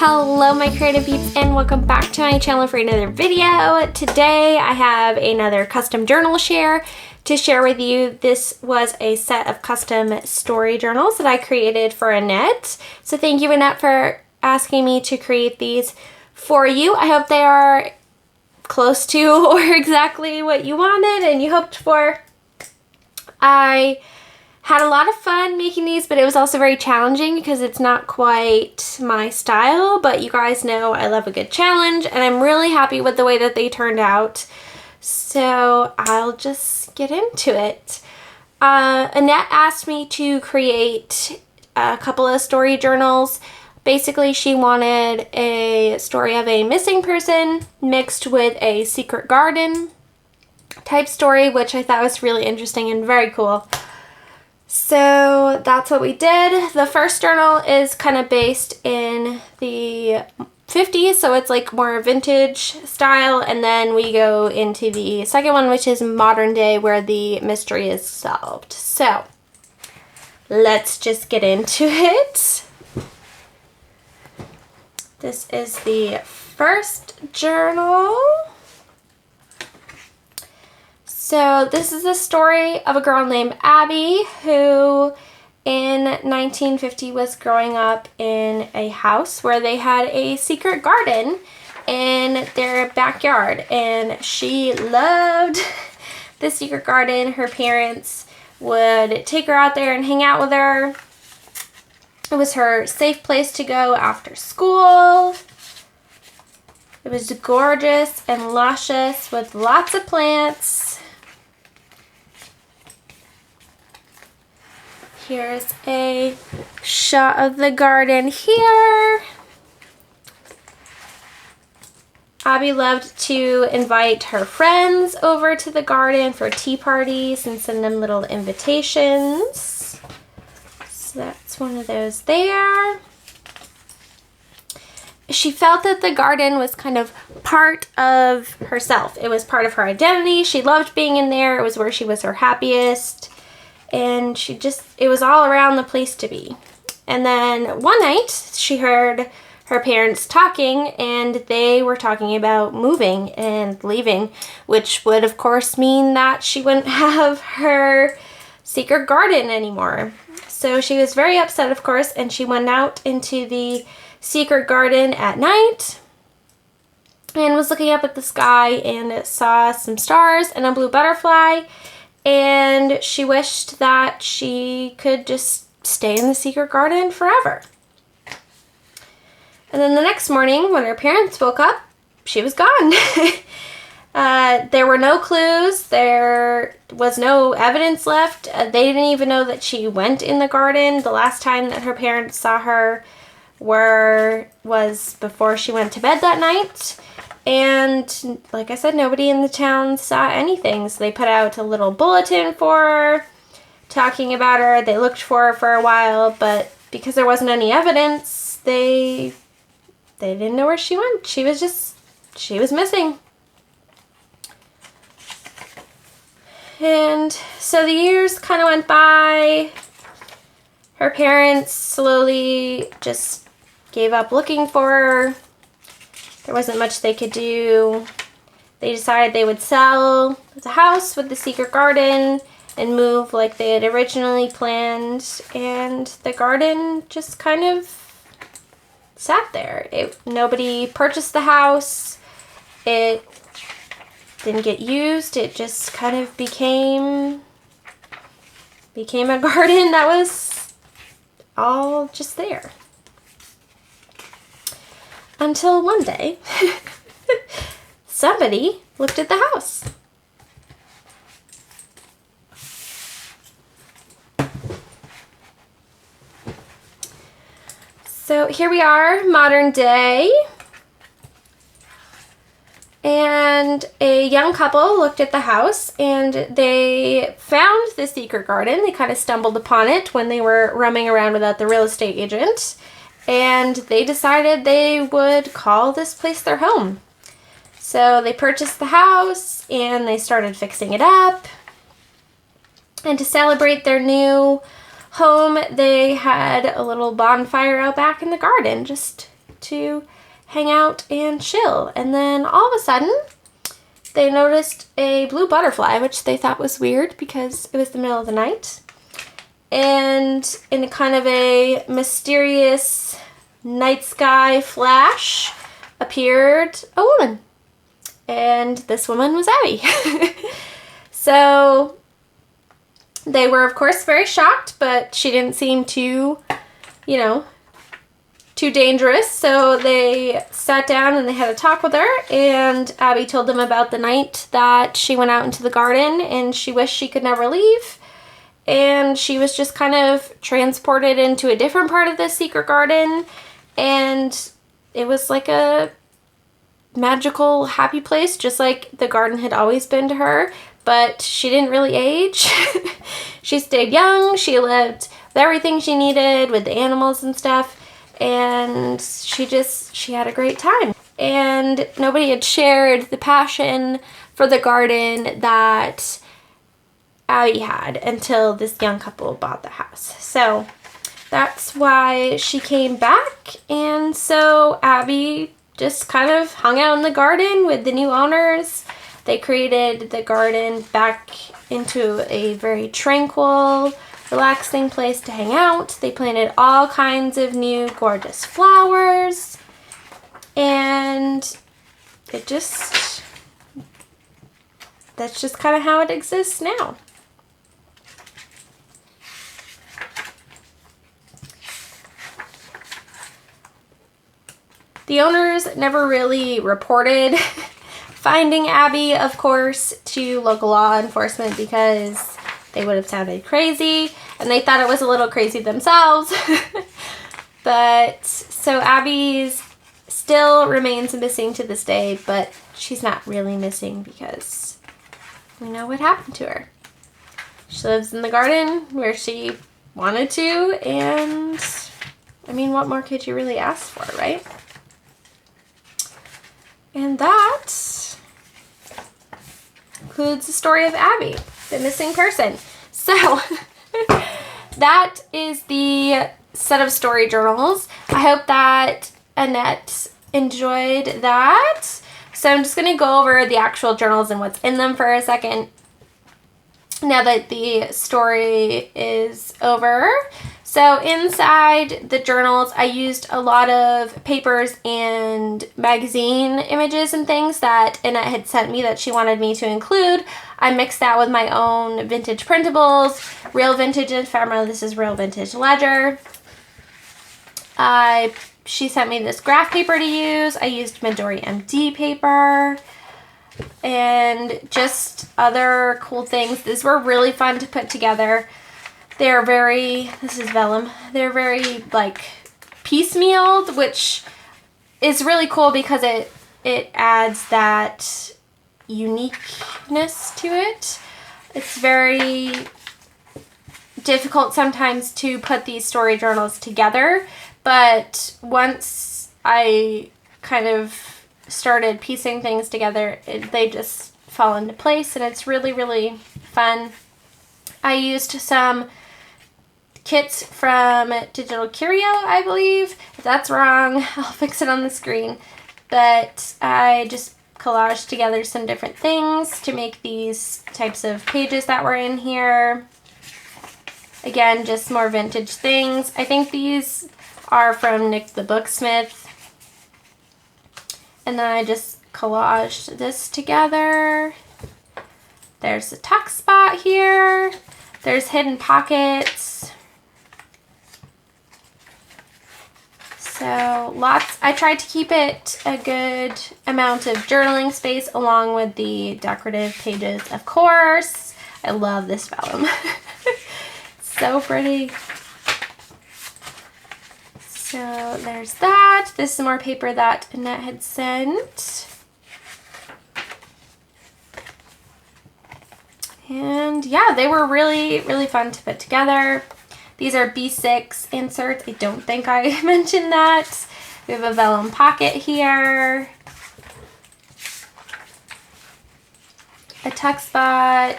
Hello my creative peeps and welcome back to my channel for another video. Today I have another custom journal share to share with you. This was a set of custom story journals that I created for Annette. So thank you, Annette, for asking me to create these for you. I hope they are close to or exactly what you wanted and you hoped for. I had a lot of fun making these, but it was also very challenging because it's not quite my style, but you guys know I love a good challenge and I'm really happy with the way that they turned out. So I'll just get into it. Annette asked me to create a couple of story journals. Basically, she wanted a story of a missing person mixed with a secret garden type story, which I thought was really interesting and very cool. So that's what we did. The first journal is kind of based in the 50s, so it's like more vintage style, and then we go into the second one, which is modern day, where the mystery is solved. So let's just get into it. This is the first journal. So this is the story of a girl named Abby who in 1950 was growing up in a house where they had a secret garden in their backyard, and she loved the secret garden. Her parents would take her out there and hang out with her. It was her safe place to go after school. It was gorgeous and luscious with lots of plants. Here's a shot of the garden here. Abby loved to invite her friends over to the garden for tea parties and send them little invitations. So that's one of those there. She felt that the garden was kind of part of herself. It was part of her identity. She loved being in there. It was where she was her happiest. And it was all around the place to be. And then one night she heard her parents talking, and they were talking about moving and leaving, which would of course mean that she wouldn't have her secret garden anymore. So she was very upset, of course, and she went out into the secret garden at night and was looking up at the sky and saw some stars and a blue butterfly. And she wished that she could just stay in the secret garden forever. And then the next morning, when her parents woke up, she was gone. There were no clues. There was no evidence left. They didn't even know that she went in the garden. The last time that her parents saw her was before she went to bed that night. And like I said, nobody in the town saw anything. So they put out a little bulletin for her, talking about her. They looked for her for a while, but because there wasn't any evidence, they didn't know where she went. She was missing. And so the years kind of went by. Her parents slowly just gave up looking for her. There wasn't much they could do. They decided they would sell the house with the secret garden and move like they had originally planned, and the garden just kind of sat there. Nobody purchased the house. It didn't get used. It just kind of became a garden that was all just there. Until one day, somebody looked at the house. So here we are, modern day. And a young couple looked at the house and they found the secret garden. They kind of stumbled upon it when they were roaming around without the real estate agent. And they decided they would call this place their home. So they purchased the house and they started fixing it up. And to celebrate their new home, they had a little bonfire out back in the garden, just to hang out and chill. And then all of a sudden, they noticed a blue butterfly, which they thought was weird because it was the middle of the night. And in kind of a mysterious night sky flash appeared a woman. And this woman was Abby. So they were, of course, very shocked, but she didn't seem too, you know, too dangerous. So they sat down and they had a talk with her, and Abby told them about the night that she went out into the garden and she wished she could never leave. And she was just kind of transported into a different part of the secret garden, and it was like a magical, happy place, just like the garden had always been to her. But she didn't really age. She stayed young. She lived with everything she needed, with the animals and stuff. And she had a great time. And nobody had shared the passion for the garden that Abby had until this young couple bought the house. So that's why she came back. And so Abby just kind of hung out in the garden with the new owners. They created the garden back into a very tranquil, relaxing place to hang out. They planted all kinds of new gorgeous flowers, and that's just kind of how it exists now. The owners never really reported finding Abby, of course, to local law enforcement because they would have sounded crazy, and they thought it was a little crazy themselves. But so Abby's still remains missing to this day, but she's not really missing because we know what happened to her. She lives in the garden where she wanted to, and I mean, what more could you really ask for, right? And that includes the story of Abby, the missing person. So that is the set of story journals. I hope that Annette enjoyed that. So I'm just going to go over the actual journals and what's in them for a second now that the story is over. So inside the journals, I used a lot of papers and magazine images and things that Annette had sent me that she wanted me to include. I mixed that with my own vintage printables, real vintage ephemera. This is real vintage ledger. She sent me this graph paper to use. I used Midori MD paper and just other cool things. These were really fun to put together. They're this is vellum. They're very like piecemealed, which is really cool because it adds that uniqueness to it. It's very difficult sometimes to put these story journals together, but once I kind of started piecing things together, they just fall into place, and it's really, really fun. I used some kits from Digital Curio, I believe. If that's wrong, I'll fix it on the screen. But I just collaged together some different things to make these types of pages that were in here. Again, just more vintage things. I think these are from Nick the Booksmith. And then I just collaged this together. There's a tuck spot here. There's hidden pockets. So I tried to keep it a good amount of journaling space along with the decorative pages, of course. I love this vellum. It's so pretty. So there's that. This is more paper that Annette had sent. And yeah, they were really, really fun to put together. These are B6 inserts. I don't think I mentioned that. We have a vellum pocket here. A tuck spot.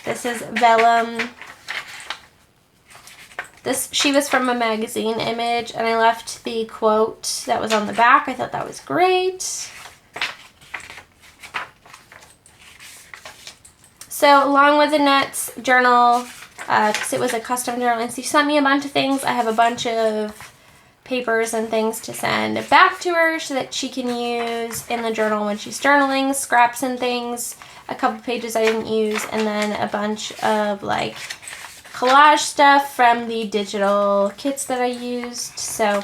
This is vellum. She was from a magazine image, and I left the quote that was on the back. I thought that was great. So along with Annette's journal, because it was a custom journal, and she sent me a bunch of things, I have a bunch of papers and things to send back to her so that she can use in the journal when she's journaling, scraps and things, a couple pages I didn't use, and then a bunch of like collage stuff from the digital kits that I used. So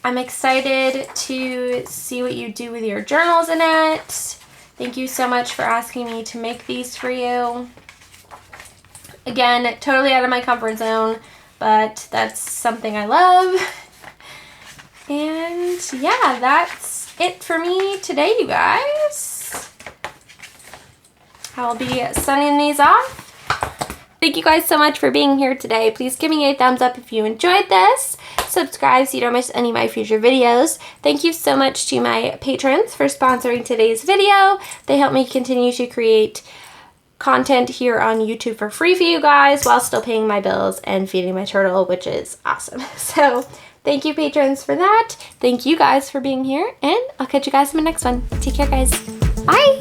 I'm excited to see what you do with your journals, Annette. Thank you so much for asking me to make these for you. Again, totally out of my comfort zone, but that's something I love. And yeah, that's it for me today, you guys. I'll be signing these off. Thank you guys so much for being here today. Please give me a thumbs up if you enjoyed this. Subscribe so you don't miss any of my future videos. Thank you so much to my patrons for sponsoring today's video. They help me continue to create content here on YouTube for free for you guys while still paying my bills and feeding my turtle, which is awesome. So thank you, patrons, for that. Thank you guys for being here, and I'll catch you guys in my next one. Take care, guys. Bye.